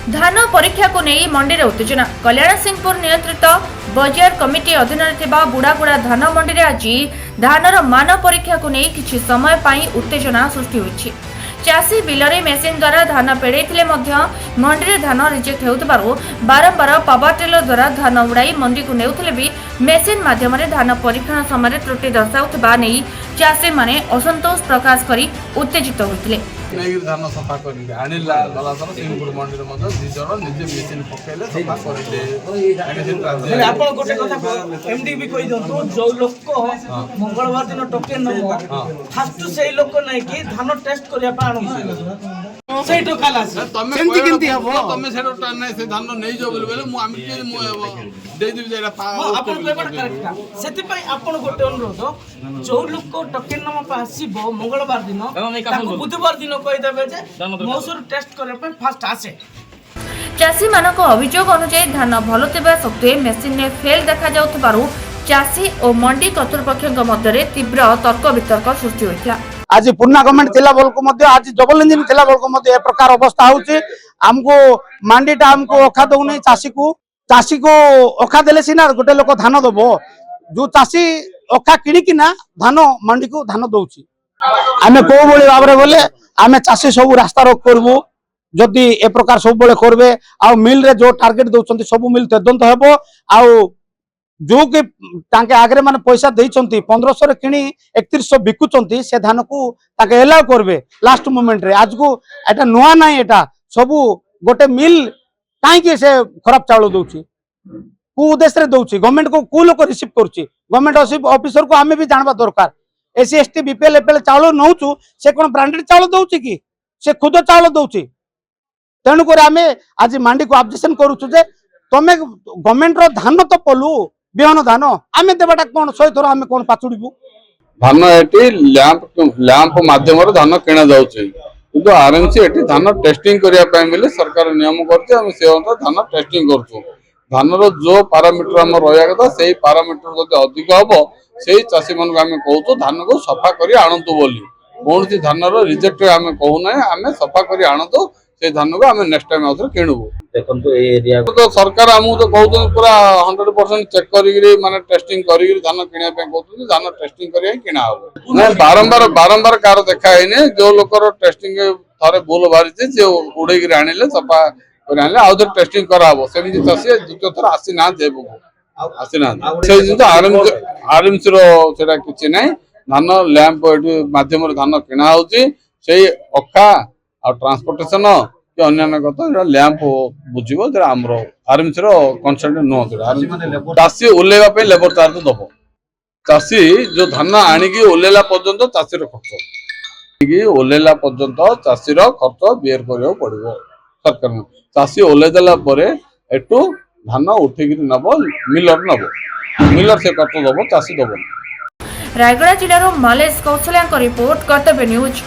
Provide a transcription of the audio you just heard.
धान परीक्षा को नहीं मंडी रे उत्तेजना कल्याण सिंहपुर नियंत्रित बजार कमिटी अधीन बुड़ागुड़ा धान मंडी रे आज धानर मान परीक्षा को नहीं किछि समय पाई उत्तेजना सृष्टि होइछि। चाषी बिलरे मेसीन द्वारा धान पेड़े मंडी रे धान रिजेक्ट होउतबारु बारंबार पावर टेलर द्वारा धान उड़ाई मंडी को नेउथले भी मेसीन माध्यम रे धान परीक्षण समय त्रुटि दर्शाउतबा नहीं चाषी माने असंतोष प्रकाश करी उत्तेजित होइतिले। धान सफा करेंगे आनिला गलासर सिंहपुर मंडी रे निजर निजे मेसीन पकेले सफा करेंगे। आपण गोटे कथा एमडी भी कहि दंतो जो लोक मंगलवार दिन टोकेन नबो फास्ट सेही लोक नै कि धान टेस्ट करिया पा आनु सेही टोकाला सेंती किंती हबो तमे सेरो नै से धान नै जो बोले मु आमी के दे दिबि जेरा पा आपण पेपर करेक्ट सेति पई आपण गोटे अनुरोध जो लोक टोकेन नमा पा आसीबो मंगलवार दिन ताको बुधवार दिन कहि देबे जे मौसर टेस्ट करे पे फास्ट आसे। चाषी मानक अभियोग अनुसार धान भलो थिबा सत्वे मेसीन ने फेल देखा जाउतबारु चाषी और मंडी कर्तृपक्षक मध्य तीव्र तर्क वितर्क सृष्टि होइतला। आज पुना गवर्नमेंट थिला बोलको मध्य आज डबल इंजिन थिला बोलको मध्य ए प्रकार अवस्था होउची। हमको मंडीटा हमको ओखा दउनी चाषी को ओखा देले सिना गोटे लोक धान दबो जो चाषी ओखा किणी किना धान मंडी को धान दउची। आमे को बोली भाबरे बोले आमे चाषी सब रास्ता रोक करबो जदि ए प्रकार सब बोले करबे आ मिल रे जो टार्गेट दउचंती सब मिल तदंत हेबो आ जो कि तांके आगरे माने पैसा देइचंती 1500 रे किणी 3100 बिकुचंती से धान को ताके एलाउ करबे लास्ट मोमेंट रे। आज को एटा नुआ नाही एटा सब गोटे मिल काई के से खराब चावल दउची को उद्देश्य रे दउची गवर्नमेंट को लोक रिसीव करची गवर्नमेंट ऑफिसर को आमे भी जानबा दरकार। एससी एसटी बीपीएल एपीएल चावल नौचु से कोन ब्रांडेड चावल दउची कि से खुद चावल दउची। तेणु कर आमे आज मंडी को ऑब्जेक्शन करूछु जे तमे गवर्नमेंट रो धान तो पलु बिहन धान आमे देबाटा कोन 100 थोर आमे कोन पाचुडीबु धान एटी लैंप माध्यम रे धान किना जाउची किंतु आरएमसी एटी धान टेस्टिंग करिया पय मिले सरकार नियम करते हम से धान टेस्टिंग करछु। धान रो जो पैरामीटर हम रहया कथा सेही पैरामीटर जदि अधिक हबो सेही चाषी मन को आमे कहू धान को सफा करी आनंतु बोली कौन सी धान रो रिजेक्ट आमे कहू ना आमे सफा करी आनंतु से धान को आमे नेक्स्ट टाइम आउथरे किणुबो। देखंतु ए एरिया तो सरकार हमु तो कहू पूरा 100% चेक करी माने टेस्टिंग करी धान किणा पे कहू धान टेस्टिंग करी किणा हो ना बारंबार कार देखा हैने जो लोकर टेस्टिंग थारे भूल बारी जे उड़े गिर आनिले सफा कर आनिले आउथरे टेस्टिंग कराबो सेमि चासी द्वितीय थर आसी ना देबो आसी ना से जितो आरएमसी रो सेटा किछि नै धान लैंप माध्यम रे धान किणा होची सेही अखा आ ट्रांसपोर्टेशन कि अन्य कथा लैंप बुझिबो जे हमरो आरएमसी रो कंसल्टेंट नो चासी ओलेवा पे लेबर चार्ज दबो चासी जो धान आनी की ओलेला पर्यंत चासी रो खर्च की ओलेला पर्यंत चासी रो खर्च बेयर करियो पड़िबो सरकार चासी ओले देला परे एटू धान उठे गिरी नबो मिलर से खर्च दबो चासी दबो। रायगड़ा जिल्लार मालेश कौशल्या रिपोर्ट कर्तव्य न्यूज।